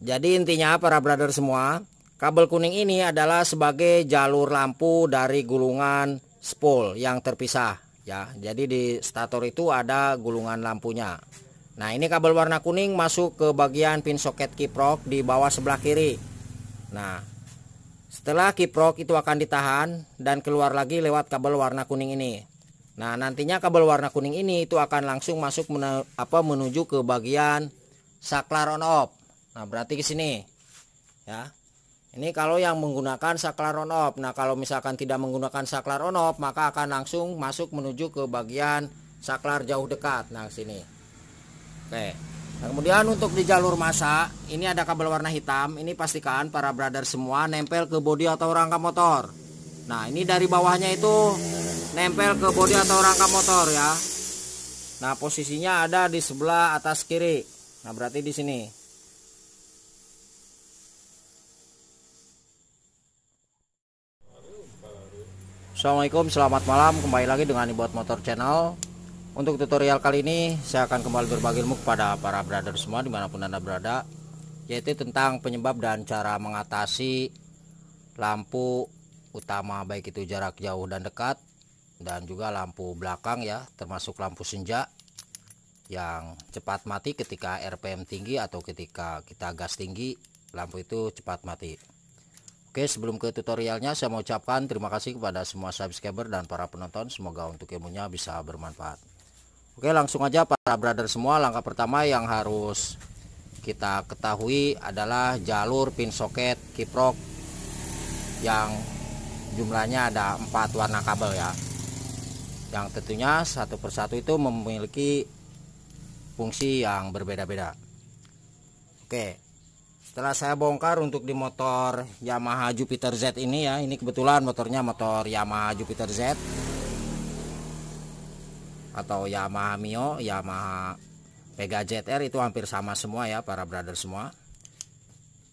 Jadi intinya para brother semua, kabel kuning ini adalah sebagai jalur lampu dari gulungan spool yang terpisah ya. Jadi di stator itu ada gulungan lampunya. Nah, ini kabel warna kuning masuk ke bagian pin soket kiprok di bawah sebelah kiri. Nah, setelah kiprok itu akan ditahan dan keluar lagi lewat kabel warna kuning ini. Nah, nantinya kabel warna kuning ini itu akan langsung masuk menuju ke bagian saklar on off. Nah, berarti ke sini ya. Ini kalau yang menggunakan saklar on off. Nah, kalau misalkan tidak menggunakan saklar on off, maka akan langsung masuk menuju ke bagian saklar jauh dekat. Nah, sini. Oke. Nah, kemudian untuk di jalur massa, ini ada kabel warna hitam. Ini pastikan para brother semua nempel ke bodi atau rangka motor. Nah, ini dari bawahnya itu nempel ke bodi atau rangka motor ya. Nah, posisinya ada di sebelah atas kiri. Nah, berarti di sini. Assalamualaikum, selamat malam. Kembali lagi dengan Ibot Motor Channel. Untuk tutorial kali ini saya akan kembali berbagi ilmu kepada para brother semua dimanapun Anda berada, yaitu tentang penyebab dan cara mengatasi lampu utama, baik itu jarak jauh dan dekat, dan juga lampu belakang ya, termasuk lampu senja yang cepat mati ketika RPM tinggi atau ketika kita gas tinggi, lampu itu cepat mati. Oke, sebelum ke tutorialnya saya mau ucapkan terima kasih kepada semua subscriber dan para penonton. Semoga untuk ilmunya bisa bermanfaat. Oke, langsung aja para brother semua. Langkah pertama yang harus kita ketahui adalah jalur pin soket kiprok yang jumlahnya ada 4 warna kabel ya, yang tentunya satu persatu itu memiliki fungsi yang berbeda-beda. Oke, setelah saya bongkar untuk di motor Yamaha Jupiter Z ini ya, ini kebetulan motornya motor Yamaha Jupiter Z atau Yamaha Mio, Yamaha Vega ZR, itu hampir sama semua ya para brother semua.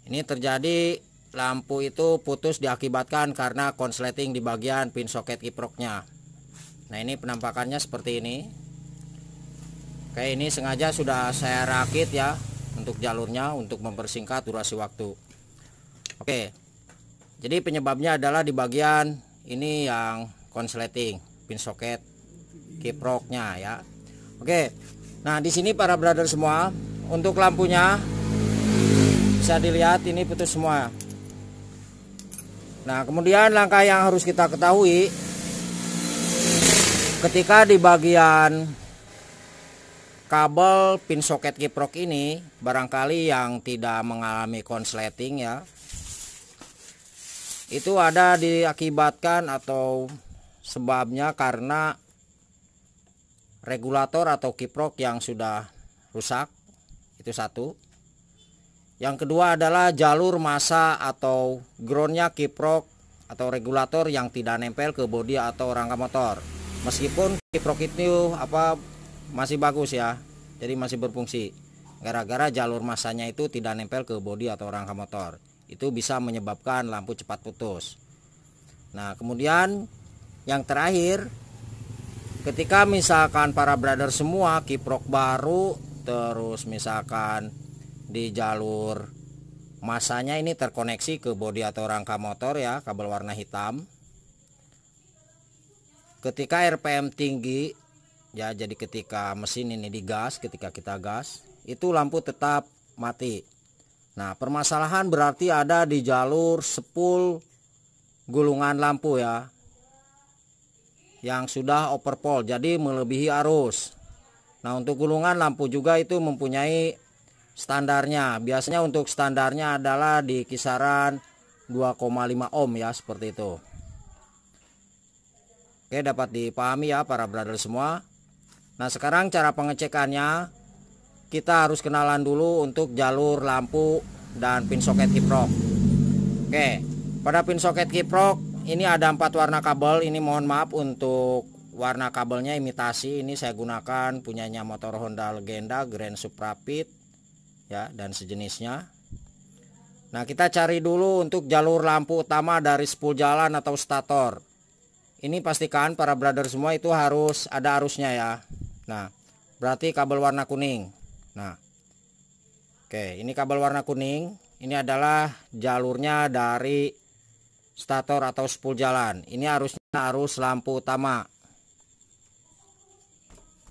Ini terjadi lampu itu putus diakibatkan karena konsleting di bagian pin soket kiproknya. Nah, ini penampakannya seperti ini. Oke, ini sengaja sudah saya rakit ya untuk jalurnya untuk mempersingkat durasi waktu. Oke, jadi penyebabnya adalah di bagian ini yang konsleting pin soket kiproknya ya. Oke, nah di sini para brother semua, untuk lampunya bisa dilihat ini putus semua. Nah, kemudian langkah yang harus kita ketahui ketika di bagian kabel pin soket kiprok ini, barangkali yang tidak mengalami konsleting ya, itu ada diakibatkan atau sebabnya karena regulator atau kiprok yang sudah rusak. Itu satu. Yang kedua adalah jalur massa atau groundnya kiprok atau regulator yang tidak nempel ke bodi atau rangka motor. Meskipun kiprok itu masih bagus ya, jadi masih berfungsi, gara-gara jalur massanya itu tidak nempel ke bodi atau rangka motor, itu bisa menyebabkan lampu cepat putus. Nah, kemudian yang terakhir, ketika misalkan para brother semua kiprok baru, terus misalkan di jalur massanya ini terkoneksi ke bodi atau rangka motor ya, kabel warna hitam, ketika RPM tinggi ya, jadi ketika mesin ini digas, ketika kita gas, itu lampu tetap mati. Nah, permasalahan berarti ada di jalur spool gulungan lampu ya, yang sudah overpool, jadi melebihi arus. Nah, untuk gulungan lampu juga itu mempunyai standarnya. Biasanya untuk standarnya adalah di kisaran 2,5 ohm ya, seperti itu. Oke, dapat dipahami ya para brother semua. Nah, sekarang cara pengecekannya, kita harus kenalan dulu untuk jalur lampu dan pin soket kiprok. Oke, pada pin soket kiprok ini ada 4 warna kabel. Ini mohon maaf untuk warna kabelnya imitasi. Ini saya gunakan punyanya motor Honda Legenda Grand Suprapit ya, dan sejenisnya. Nah, kita cari dulu untuk jalur lampu utama dari spool jalan atau stator. Ini pastikan para brother semua itu harus ada arusnya ya. Nah, berarti kabel warna kuning. Nah, Oke, ini kabel warna kuning. Ini adalah jalurnya dari stator atau spool jalan. Ini arusnya arus lampu utama.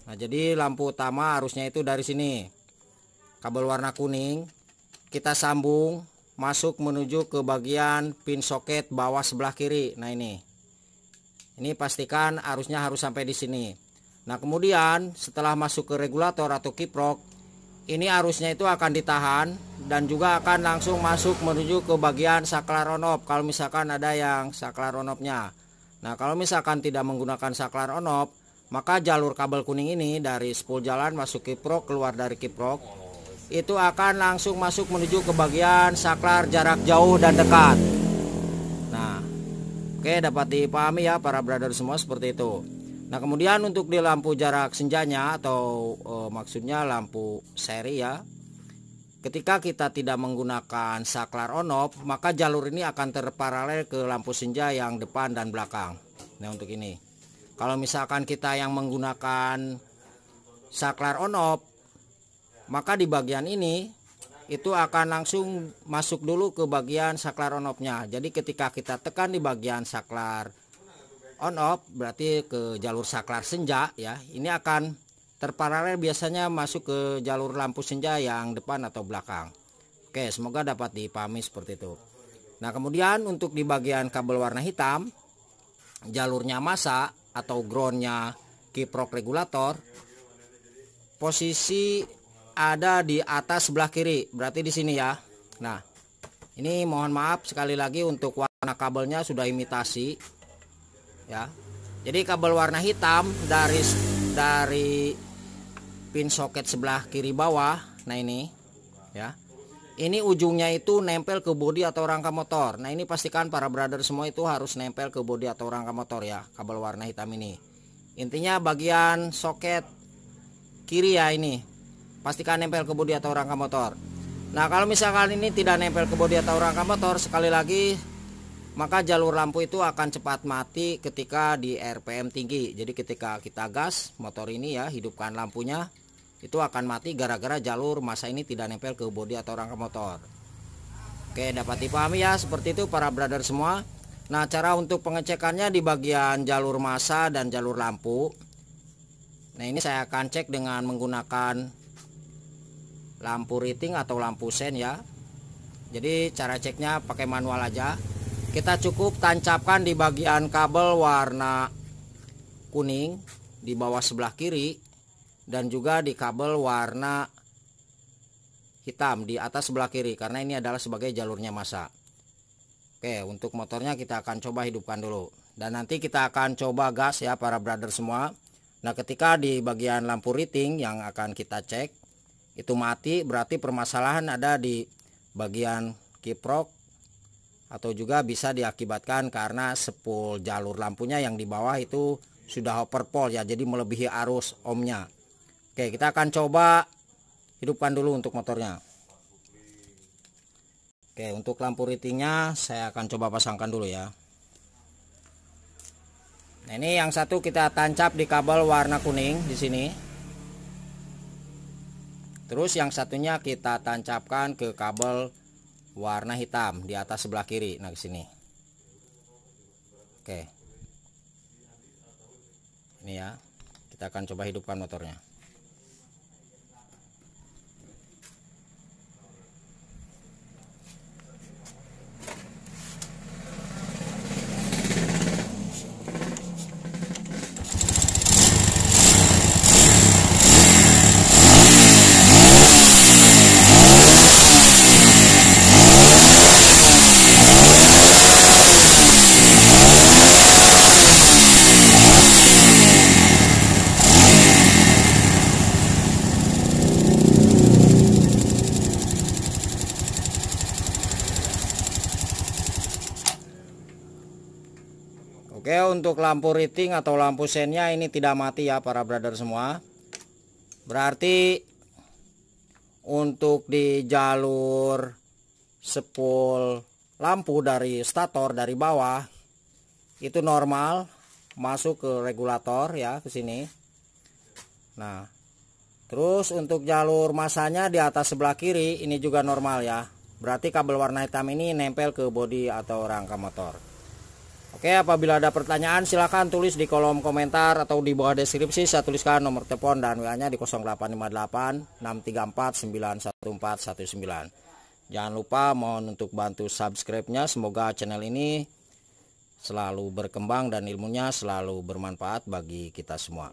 Nah, jadi lampu utama arusnya itu dari sini. Kabel warna kuning kita sambung masuk menuju ke bagian pin soket bawah sebelah kiri. Nah, ini pastikan arusnya harus sampai di sini. Nah, kemudian setelah masuk ke regulator atau kiprok, ini arusnya itu akan ditahan dan juga akan langsung masuk menuju ke bagian saklar on off kalau misalkan ada yang saklar on off-nya. Nah, kalau misalkan tidak menggunakan saklar on off, maka jalur kabel kuning ini dari spool jalan masuk kiprok, keluar dari kiprok, itu akan langsung masuk menuju ke bagian saklar jarak jauh dan dekat. Nah, oke, dapat dipahami ya para brother semua, seperti itu. Nah, kemudian untuk di lampu jarak senjanya atau maksudnya lampu seri ya, ketika kita tidak menggunakan saklar on off, maka jalur ini akan terparalel ke lampu senja yang depan dan belakang. Nah, untuk ini kalau misalkan kita yang menggunakan saklar on off, maka di bagian ini itu akan langsung masuk dulu ke bagian saklar on off-nya. Jadi ketika kita tekan di bagian saklar on off, berarti ke jalur saklar senja ya, ini akan terparalel biasanya masuk ke jalur lampu senja yang depan atau belakang. Oke, semoga dapat dipahami seperti itu. Nah, kemudian untuk di bagian kabel warna hitam, jalurnya massa atau groundnya kiprok regulator, posisi ada di atas sebelah kiri, berarti di sini ya. Nah, ini mohon maaf sekali lagi untuk warna kabelnya sudah imitasi ya. Jadi kabel warna hitam dari pin soket sebelah kiri bawah, nah ini ya, ini ujungnya itu nempel ke bodi atau rangka motor. Nah, ini pastikan para brother semua itu harus nempel ke bodi atau rangka motor ya, kabel warna hitam ini. Intinya bagian soket kiri ya, ini pastikan nempel ke bodi atau rangka motor. Nah, kalau misalkan ini tidak nempel ke bodi atau rangka motor, sekali lagi, maka jalur lampu itu akan cepat mati ketika di RPM tinggi. Jadi ketika kita gas motor ini ya, hidupkan lampunya, itu akan mati gara-gara jalur massa ini tidak nempel ke bodi atau rangka motor. Oke, dapat dipahami ya, seperti itu para brother semua. Nah, cara untuk pengecekannya di bagian jalur massa dan jalur lampu. Nah, ini saya akan cek dengan menggunakan lampu riting atau lampu sen ya. Jadi cara ceknya pakai manual aja. Kita cukup tancapkan di bagian kabel warna kuning di bawah sebelah kiri, dan juga di kabel warna hitam di atas sebelah kiri, karena ini adalah sebagai jalurnya massa. Oke, untuk motornya kita akan coba hidupkan dulu, dan nanti kita akan coba gas ya para brother semua. Nah, ketika di bagian lampu riting yang akan kita cek itu mati, berarti permasalahan ada di bagian kiprok, atau juga bisa diakibatkan karena spool jalur lampunya yang di bawah itu sudah overpool ya, jadi melebihi arus ohmnya. Oke, kita akan coba hidupkan dulu untuk motornya. Oke, untuk lampu ritingnya saya akan coba pasangkan dulu ya. Nah, ini yang satu kita tancap di kabel warna kuning di sini. Terus yang satunya kita tancapkan ke kabel warna hitam di atas sebelah kiri. Nah, ke sini. Oke. Ini ya. Kita akan coba hidupkan motornya. Oke, untuk lampu riting atau lampu sennya ini tidak mati ya para brother semua. Berarti untuk di jalur spool lampu dari stator dari bawah itu normal masuk ke regulator ya, ke sini. Nah, Terus untuk jalur masanya di atas sebelah kiri ini juga normal ya. Berarti kabel warna hitam ini nempel ke bodi atau rangka motor. Oke, apabila ada pertanyaan silahkan tulis di kolom komentar atau di bawah deskripsi. Saya tuliskan nomor telepon dan WA-nya di 0858 634 91419. Jangan lupa mohon untuk bantu subscribe-nya. Semoga channel ini selalu berkembang dan ilmunya selalu bermanfaat bagi kita semua.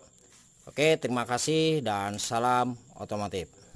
Oke, terima kasih dan salam otomotif.